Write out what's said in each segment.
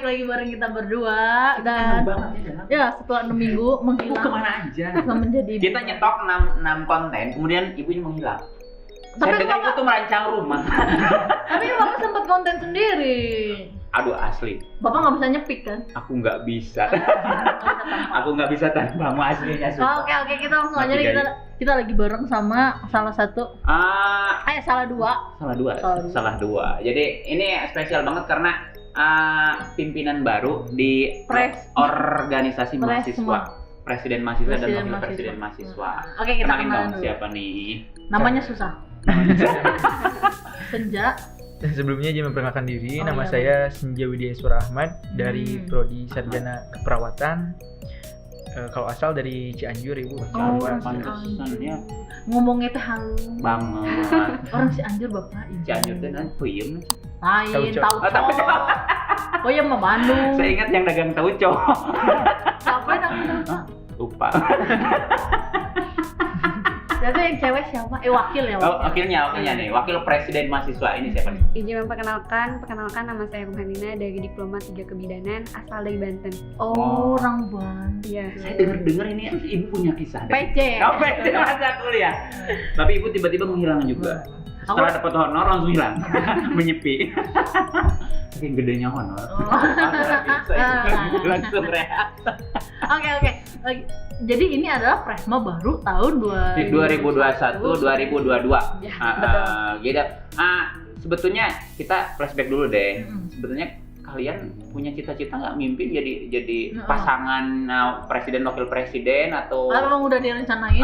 lagi bareng kita berdua Kan dan banget ya setelah 6 minggu Ibu menghilang kemana aja? menjadi ibu. Kita nyetok 6 konten, kemudian ibunya menghilang. Tapi Saya dengar Mama- itu tuh merancang rumah. Tapi Bapak sempat konten sendiri. Aduh asli, Bapak nggak bisa nyepik kan? aku nggak bisa. Aku nggak bisa tanpamu aslinya susah. Oke, kita langsung aja nih. Ngerti, Kita lagi bareng sama salah satu salah dua. Salah dua. Jadi ini spesial banget karena pimpinan baru di organisasi mahasiswa. Presiden mahasiswa dan wakil presiden mahasiswa. Oke, kita Kenalin kenalan dong dulu. siapa nih? Namanya susah. Senja. Sebelumnya izin memperkenalkan diri, Oh, nama iya, saya Senja Widyaswara Ahmad dari Prodi Sarjana Keperawatan. Kalau asal dari Cianjur, Ibu. Oh, Cianjur. Pantesan ya Ngomongnya teh halu. banget. Orang Cianjur Bapak. Cianjur tuh kan puyeng. Lain, Tauco. tahu. Oh ya, mah Bandung. Saya ingat yang dagang tauco. Siapa namanya? Lupa. Tapi yang cewek siapa? Wakil ya. Oh, wakilnya nih, wakil presiden mahasiswa ini siapa nih? Izin memperkenalkan, nama saya Ruhanina dari Diploma 3 Kebidanan, asal dari Banten. Oh, orang Bandung. Iya. Saya dengar ini ibu punya kisah. PC ya? Oh, PC masa kuliah. Tapi ibu tiba-tiba menghilang juga. Setelah dapat honor langsung hilang, menyepi. Saking gedenya honor. Langsung rehat. Oke. Jadi ini adalah Presma baru tahun 2021, 2022. Ya, betul. Gitu. Sebetulnya kita flashback dulu deh. Sebetulnya kalian punya cita-cita nggak mimpi jadi pasangan presiden wakil presiden atau Emang udah direncanain?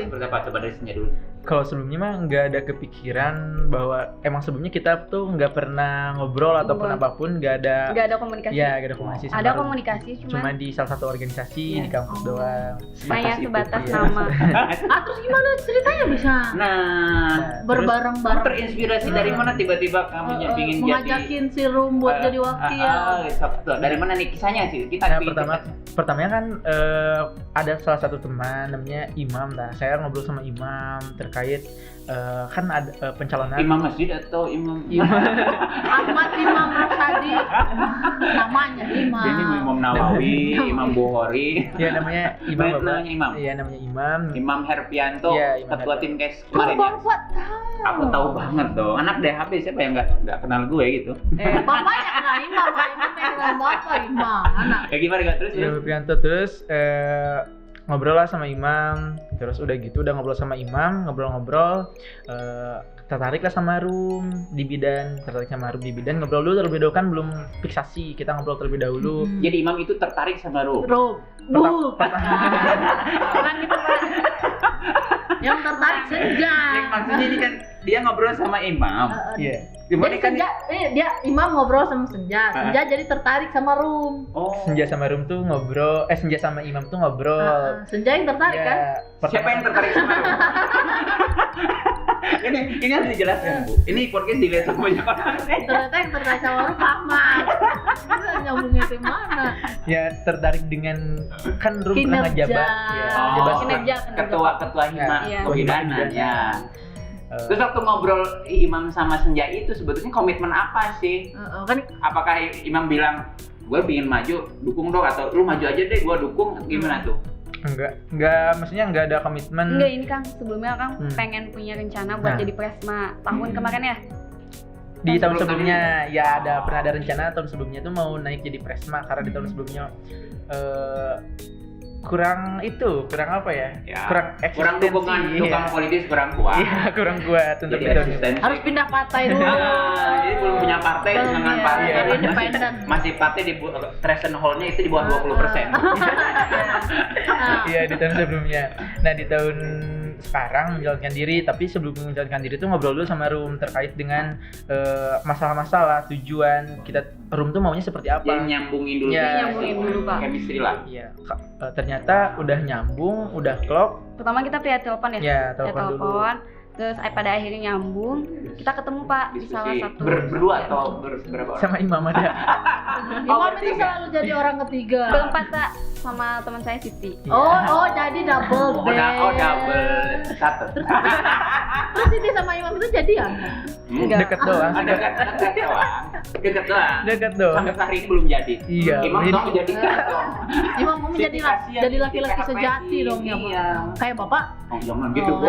seperti apa? Coba dari sini dulu. Kalau sebelumnya mah nggak ada kepikiran bahwa emang sebelumnya kita tuh nggak pernah ngobrol ataupun apapun, nggak ada komunikasi. Ya, nggak ada komunikasi. Ada komunikasi, cuma di salah satu organisasi di kampus doang. hanya sebatas Iya. nama. Terus gimana ceritanya bisa? Nah, Berbareng-bareng. terinspirasi dari mana tiba-tiba kamu ingin mengajakin si Rum buat jadi wakil. Dari mana nih kisahnya sih? Nah, pertamanya kan ada salah satu teman namanya Imam. Nah, saya ngobrol sama Imam terkait kan ada pencalonan Imam masjid atau imam? Ahmad Imam Rosadi. Namanya Imam. Ini Imam Nawawi, Imam Bukhari. Ya namanya Imam. Namanya Imam. Iya namanya Imam. Imam Herpianto, Iya, Imam ketua Herpianto. tim kes kemarin ya. Bapak tahu. Aku tahu banget dong. Anak DHB siapa yang nggak kenal gue gitu? Bapak yang kenal Imam, Pak Imam yang kenal Bapak Imam. Anak. Gimana gak terus? Imam Herpianto terus ngobrol lah sama Imam, terus udah gitu udah ngobrol sama Imam, ngobrol-ngobrol tertarik lah sama Rum di bidan, ngobrol dulu terlebih dahulu kan belum fiksasi, kita ngobrol terlebih dahulu. Jadi Imam itu tertarik sama Rum. Orang gitu Pak. Yang tertarik Senja. Maksudnya ini kan dia ngobrol sama Imam. Iya. Jadi kan Senja, dia Imam ngobrol sama Senja. Senja jadi tertarik sama Rum. Senja sama Rum tuh ngobrol, Senja sama Imam tuh ngobrol. Senja yang tertarik kan? Siapa yang tertarik sama Rum? ini harus dijelaskan Bu. Ini podcast dilihat sama banyak orang. Ternyata yang tertarik sama Rum Ahmad. Kita nyambungnya ke mana? Ya tertarik dengan kan Rum pernah Kinerja. ngejabat Kinerja. Ketua Hima Iya. Kebidanan ya. Terus waktu ngobrol Imam sama Senja itu sebetulnya komitmen apa sih? Kan Apakah Imam bilang gue ingin maju, dukung dong, atau lu maju aja deh, gue dukung, gimana tuh? Enggak, maksudnya enggak ada komitmen. Enggak, ini Kang, sebelumnya Kang pengen punya rencana buat jadi Presma tahun kemarin ya? Di tahun sebelumnya ya pernah ada rencana tahun sebelumnya tuh mau naik jadi Presma karena di tahun sebelumnya kurang apa ya? Kurang dukungan politis kurang kuat. Iya, kurang kuat untuk Jadi itu. eksistensi. harus pindah partai dulu. Jadi belum punya partai dengan partai Biar independen. masih partai di threshold-nya itu di bawah 20%. Iya, di tahun sebelumnya. Nah, di tahun sekarang menjalankan diri, tapi sebelum menjalankan diri tuh ngobrol dulu sama Rum terkait dengan masalah-masalah, tujuan kita Rum tuh maunya seperti apa. Jadi nyambungin dulu. Ya, nyambungin dulu, Pak. Chemistry lah. Iya, ternyata udah nyambung, udah klop. Pertama kita via telepon ya? Ya, telepon dulu. Terus pada akhirnya nyambung, kita ketemu Pak di salah satu berdua atau berapa orang? Sama Imam ada. Imam itu selalu jadi orang ketiga. berempat Pak. sama teman saya Siti. Oh, jadi double date. Double satu. Terus ini sama Imam itu jadian? Enggak. Deket doang. Dekat doang. Dekat doang. Deket doang. Sampai hari ini belum jadi. Iya. Imam Ini- dong dijadikan dong. Imam kamu Siti kasihan, jadi Siti laki-laki PHP. sejati dong ya, Pak. Iya. Kayak Bapak. Oh, jangan gitu, Oh. Bu.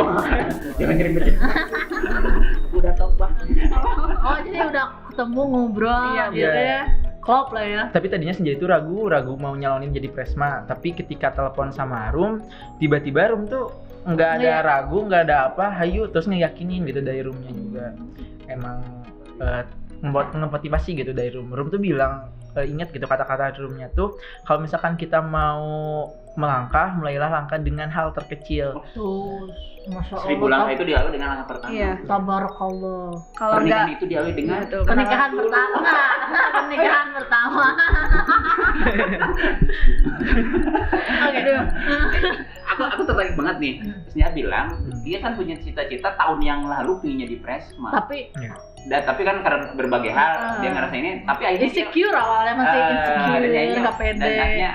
Jangan kirim-kirim. Udah tobat. Oh, jadi udah ketemu ngobrol Iya, gitu iya. ya. Klop lah ya. Tapi tadinya Senja itu ragu mau nyalonin jadi Presma. Tapi ketika telepon sama Rum, tiba-tiba Rum tuh nggak ada Iya. ragu, nggak ada apa, hayu terus ngeyakinin gitu dari Rumnya juga. Emang membuat ngemotivasi gitu dari Rum. Rum tuh bilang ingat gitu kata-kata Rumnya tuh kalau misalkan kita mau melangkah, mulailah langkah dengan hal terkecil. Tuh, Masya Allah. 1000 langkah itu dilalui dengan langkah pertama. Iya. Tabarakallah. Kalau Pernikahan enggak itu dilalui dengan betul. Pernikahan dulu. pertama. Pernikahan pertama. Oke, dulu. Aku tertarik banget nih. Terusnya bilang dia kan punya cita-cita tahun yang lalu pengen jadi Presma. Tapi Tapi kan karena berbagai hal dia ngerasa ini. Tapi akhirnya dia- insecure awalnya masih insecure, dan akhirnya- nggak pede. Dan akhirnya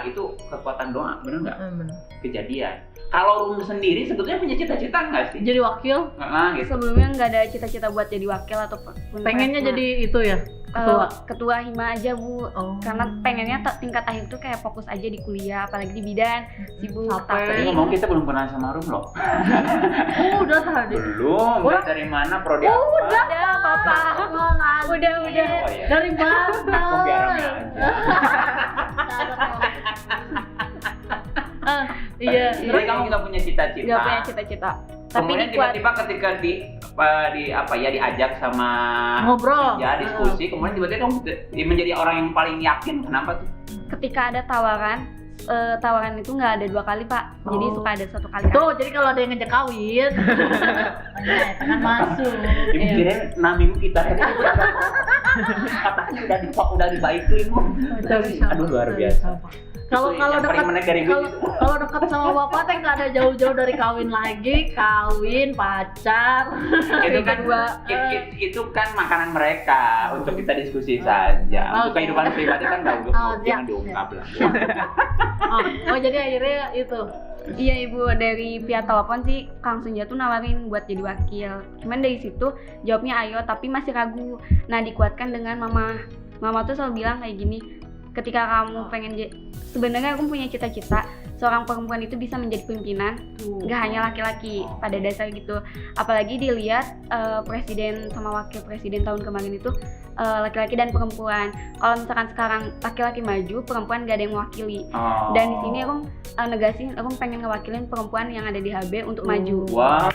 itu kekuatan doa, bener nggak? Bener. Kejadian. Kalau Rum sendiri sebetulnya punya cita-cita nggak sih? Jadi wakil, Gitu. sebelumnya nggak ada cita-cita buat jadi wakil ataupun pengennya Presma. jadi itu ya, ketua. Ketua hima aja Bu. Oh. Karena pengennya tingkat akhir tuh kayak fokus aja di kuliah, apalagi di bidan, sibuk. Capek. Tapi Tapi ngomong kita belum kenal sama Rum loh. Oh, udah tadi. Belum. Udah. Dari mana prodi apa? udah Papa. Udah. Oh, iya. Dari Banten. Kopi Arabnya aja. Iya. Jadi kamu nggak punya cita-cita. Nggak punya cita-cita. Tapi Kemudian dikuat. tiba-tiba ketika diajak sama Ngobrol. ya diskusi, kemudian tiba-tiba kamu menjadi orang yang paling yakin. Kenapa tuh? Ketika ada tawaran itu nggak ada 2 kali Pak. Jadi Oh. suka ada 1 kali. Tuh, jadi kalau ada yang ngejak kawin, kan masuk. Ibu Iya. kirain namimu kita katanya udah dibaikin. Aduh luar biasa. Kalau Itu yang dekat paling menarik dari ibu itu. kalau dekat sama bapak teh nggak ada jauh-jauh dari kawin lagi, kawin pacar. Itu kan itu kan makanan mereka untuk kita diskusi saja. Untuk kehidupan pribadi kan nggak Oh, jangan siap. diungkap lah. Oh, jadi akhirnya itu. Iya Ibu, dari via telepon sih Kang Senja tuh nawarin buat jadi wakil. Cuman dari situ jawabnya ayo tapi masih ragu. Nah dikuatkan dengan mama. Mama tuh selalu bilang kayak gini, ketika kamu pengen sebenarnya aku punya cita-cita seorang perempuan itu bisa menjadi pimpinan, nggak hanya laki-laki pada dasar gitu. Apalagi dilihat presiden sama wakil presiden tahun kemarin itu laki-laki dan perempuan. Kalau misalkan sekarang laki-laki maju, perempuan nggak ada yang mewakili. Oh. Dan di sini aku negasin, aku pengen ngewakilin perempuan yang ada di HB untuk maju. Wow.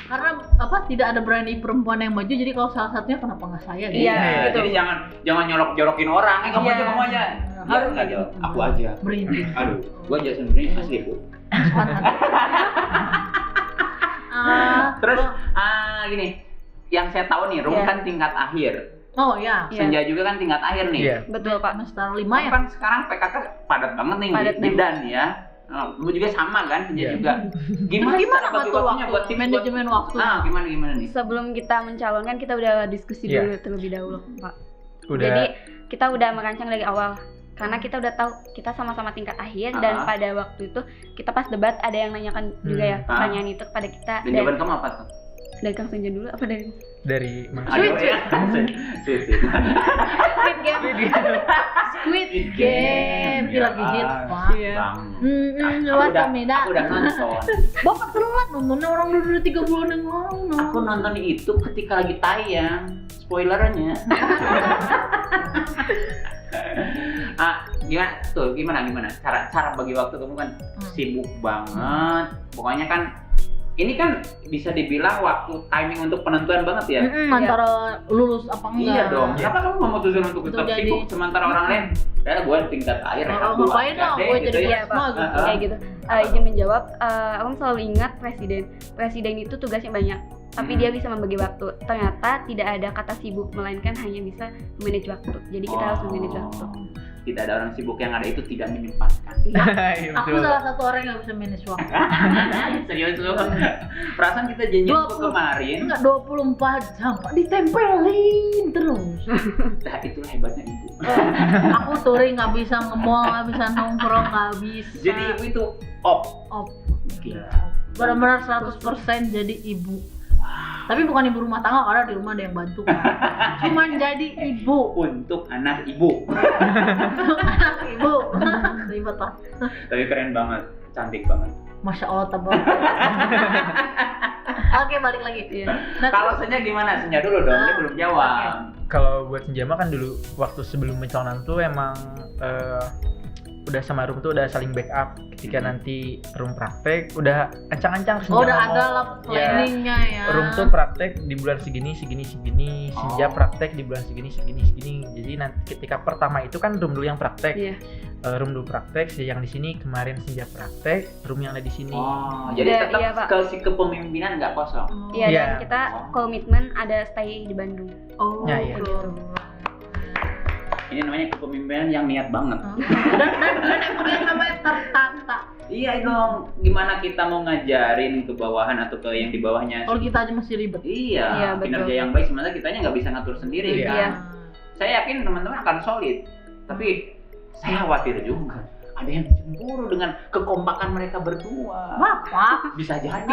Karena tidak ada berani perempuan yang maju, jadi kalau salah satunya kenapa nggak saya gitu. Iya, Iya, betul. jadi jangan nyolok-jorokin orang. Kamu Iya. aja, kamu aja. Harus Nggak gitu. aku aja. Merinding. Aduh, gua aja sebenarnya asli Bu. Terus gini, yang saya tahu nih, Rum Iya. kan tingkat akhir. Oh ya. Iya. Senja juga kan tingkat akhir nih. Iya. Betul Pak. Semester 5 ya. Kan sekarang PKK padat banget nih Padat di banget. Dan ya. Lu juga sama kan, Senja Iya. juga. Gimana Gimana cara bagi ngatur waktunya waktu? buat tips Manajemen waktu. gimana nih? Sebelum kita mencalonkan kita udah diskusi Iya. dulu terlebih dahulu Pak. Udah. Jadi kita udah merancang dari awal. Karena kita udah tahu kita sama-sama tingkat akhir dan pada waktu itu kita pas debat ada yang nanyakan juga ya pertanyaan itu kepada kita. Dan jawaban kamu apa tuh? Dari Kang Senja dulu apa dari dari Sweet, Aduh, ya. Sweet. Squid Game? Squid Game, itu lagi hit, Pak. Iya. Wasamida. Aku udah nonton. Bapak telat nontonnya, orang udah 3 bulan yang lalu. Aku nonton itu ketika lagi tayang. Spoilernya. Gimana cara bagi waktu kamu kan sibuk banget. Pokoknya kan ini kan bisa dibilang waktu timing untuk penentuan banget ya. Antara lulus apa enggak. Iya dong. Iya. Kenapa kamu memutuskan untuk tetap jadi- sibuk sementara orang lain? Ya gue tingkat akhir rehat Oh, dulu ngapain aja dong, deh, gue gitu jadi ya. Presma gitu. Kayak gitu. Izin menjawab, aku selalu ingat presiden itu tugasnya banyak, tapi dia bisa membagi waktu. Ternyata tidak ada kata sibuk, melainkan hanya bisa memanage waktu. Jadi kita harus memanage waktu. tidak ada orang sibuk, yang ada itu tidak menyempatkan. Iya, Aku betul. salah satu orang yang gak bisa manage waktu. Serius lu? Perasaan kita janjian tuh 20. kemarin. Enggak 24 jam, Pak. Ditempelin terus. Nah itulah hebatnya ibu. Aku touring nggak bisa nge-mall, nggak bisa nongkrong, nggak bisa. Jadi ibu itu op. Gila. Benar-benar 100% jadi ibu. Tapi bukan ibu rumah tangga karena di rumah ada yang bantu. Cuman jadi ibu. Untuk anak ibu. Anak ibu. Ribet lah. Tapi keren banget, cantik banget. Masya Allah tebal. Oke, balik lagi. Iya. Nah, Kalau Senja gimana? Senja dulu dong, dia belum jawab. Kalau buat Senja mah kan dulu waktu sebelum pencalonan tuh emang udah sama Rum tuh udah saling backup ketika nanti Rum praktek udah ancang-ancang Senja udah ngomong. ada lah planningnya ya. Rum tuh praktek di bulan segini, Senja praktek di bulan segini. Jadi nanti ketika pertama itu kan Rum dulu yang praktek. Iya. Rum dulu praktek, Senja yang di sini, kemarin Senja praktek, Rum yang ada di sini. Oh, jadi Udah, tetap iya, Pak. si kepemimpinan nggak kosong. Iya, Iya. dan kita komitmen ada stay di Bandung. Oh, Ya, iya. gitu. Ini namanya kepemimpinan yang niat banget. Dan emang yang namanya tertata. Iya dong, gimana kita mau ngajarin ke bawahan atau ke yang di bawahnya? Kalau kita aja masih ribet. Iya, Iya, betul. kinerja yang baik sebenarnya kitanya nggak bisa ngatur sendiri Iya. kan. Iya. Saya yakin teman-teman akan solid, tapi saya khawatir juga ada yang cemburu dengan kekompakan mereka berdua. Apa? Bisa jadi.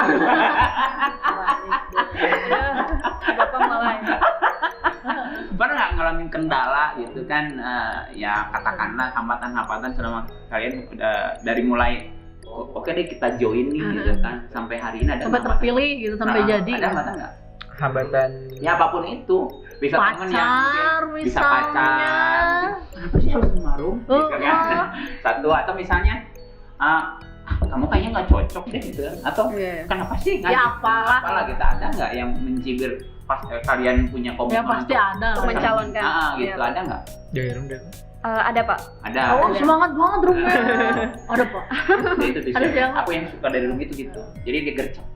Bapak malah ya. Pernah nggak ngalamin kendala gitu kan? Ya katakanlah hambatan-hambatan selama kalian udah dari mulai oke deh kita join nih gitu kan, sampai hari ini ada Sampai hambatan. terpilih gitu, sampai jadi. Ada hambatan nggak? Hambatan Ya apapun itu, bisa temen yang Pacar mungkin bisa misalnya. pacar, kenapa sih harus sama Rum? Gitu kan. Satu, atau misalnya kamu kayaknya nggak cocok deh gitu kan, atau Iya. kenapa sih Ya apalah. gitu, ada nggak yang mencibir pas kalian punya komitmen Ya pasti untuk- ada. Untuk mencalonkan. gitu, Iya. ada nggak? dari Rum deh. Ada Pak. Ada. Oh, Ada. semangat banget rumah. Ada, Pak. Itu tuh, Ada yang- aku yang suka dari Rum itu gitu, jadi dia gercep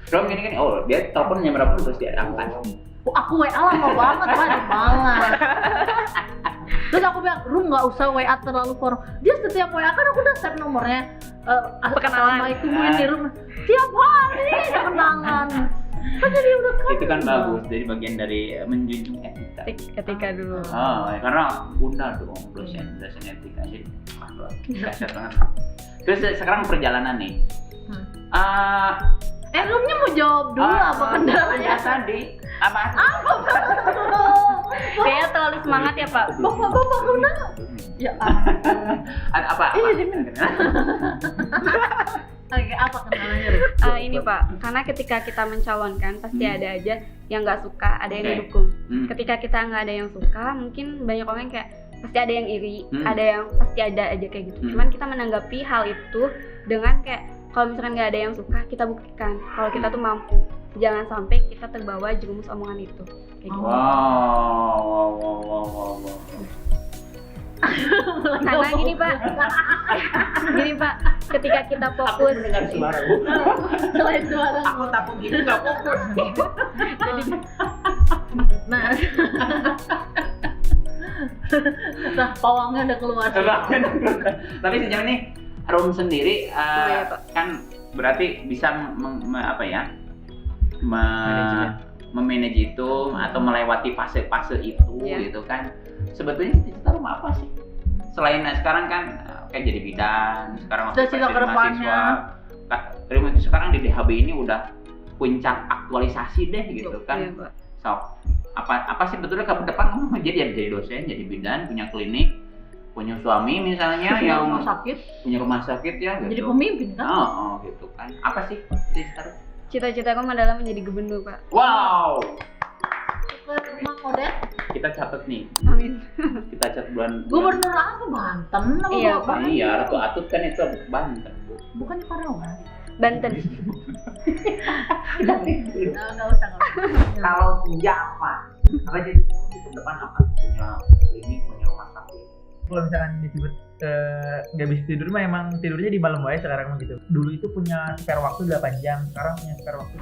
Rum gini, oh dia telepon jam berapa terus dia angkat. Oh, aku WA lama banget, Pak, di malam. Terus aku bilang, Rum nggak usah WA terlalu formal. Dia setiap WA kan aku udah save nomornya. Perkenalan. Assalamualaikum ini Rum. Tiap hari ada kenalan. Kan jadi udah kan. Itu kan bagus, jadi bagian dari menjunjung etika. Ketika dulu. Oh, karena bunda dong, dosen etika sih. Dahsyat banget. Terus sekarang perjalanan nih. Rumnya mau jawab dulu apa kendalanya? Tadi? Apa? Kayaknya terlalu semangat ya Pak. Bapak Runa. Ya. Apa? Iya, Oke, apa kendalanya? Rum? Ini Pak, karena ketika kita mencalonkan pasti ada aja yang nggak suka, ada yang Oke. mendukung. Hmm. Ketika kita nggak ada yang suka, mungkin banyak orang kayak pasti ada yang iri, ada yang pasti ada aja kayak gitu. Cuman kita menanggapi hal itu dengan kayak kalau misalkan nggak ada yang suka, kita buktikan kalau kita tuh mampu. Jangan sampai kita terbawa jerumus omongan itu. Kayak gitu. Wow. Karena gini Pak, ketika kita fokus, suara Bu. Selain suara. Aku takut gitu nggak fokus. Nah, nah pawangnya udah keluar. Tapi sejauh ini Rum sendiri Iya, Pak. kan berarti bisa memanage itu atau melewati fase-fase itu Iya. gitu kan. Sebetulnya cita-cita Rum apa sih? Selain sekarang kan kayak jadi bidan, sekarang waktu Cita-cita presiden kedepannya. mahasiswa. Rum itu sekarang di DHB ini udah puncak aktualisasi deh gitu Iya, kan. Pak. So, apa sih betulnya ke depan kamu mau jadi dosen, jadi bidan, punya klinik, punya suami misalnya yang Rumah sakit, punya rumah sakit ya gitu. jadi pemimpin kan? Oh, gitu kan. Apa sih cita-cita Rum? Cita-cita kamu adalah menjadi gubernur Pak. Wow. Ke rumah model. Kita catat nih. Amin. Kita catat bulan. Gubernur apa Banten? Apa Iya, Bapak? Iya, Ratu Atut kan itu Banten, Bu. Bukannya Karawang? Banten. Nggak usah. Kalau Senja apa? Apa jadi ke depan apa? Punya klinik, punya rumah sakit. Kalau misalkan disebut nggak bisa tidur mah emang tidurnya di malam aja sekarang mah gitu. Dulu itu punya spare waktu 8 jam, sekarang punya spare waktu